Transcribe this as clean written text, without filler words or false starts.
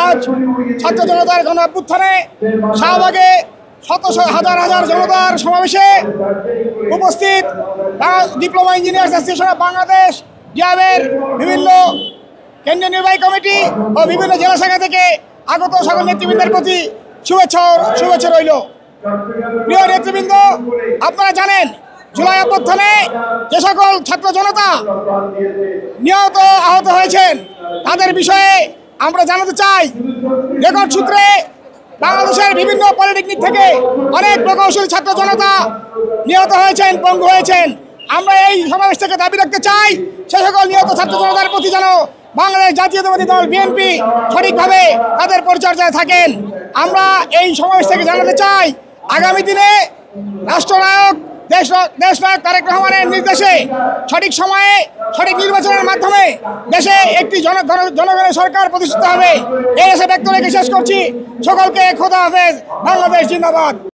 আজ ছাত্র জনতার গণ অভ্যুত্থানে শাহবাগে শত হাজার হাজার জনতার সমাবেশে উপস্থিত diploma engineers association of Bangladesh ডিআবের বিভিন্ন কেন্দ্রীয় নির্বাহী কমিটি ও বিভিন্ন জেলা শাখা থেকে আগত সকল নেতৃবৃন্দের প্রতি শুভেচ্ছা রইল। প্রিয় নেতৃবৃন্দ, আপনারা জানেন জুলাই অভ্যুত্থানে যে সকল ছাত্র জনতা নিহত আহত হয়েছেন তাদের বিষয়ে আমরা জানাতে চাই। রেকর্ড সূত্রে বাংলাদেশের বিভিন্ন পলিটেকনিক থেকে অনেক প্রকৌশলী ছাত্র জনতা নিহত হয়েছেন, পঙ্গু হয়েছেন। আমরা এই সমাবেশ থেকে দাবি রাখতে চাই সে সকল নিহত ছাত্র জনতার প্রতি যেন বাংলাদেশ জাতীয়তাবাদী দল বিএনপি সঠিকভাবে তাদের পরিচর্যায় থাকেন। আমরা এই সমাবেশ থেকে জানাতে চাই আগামী দিনে রাষ্ট্রনায়ক দেশনায়ক তারেক রহমানের নির্দেশে সঠিক সময়ে সঠিক নির্বাচনের মাধ্যমে দেশে একটি জনগণের সরকার প্রতিষ্ঠিত হবে। এই আশা ব্যক্ত রেখে শেষ করছি। সকলকে খোদা হাফেজ। বাংলাদেশ জিন্দাবাদ।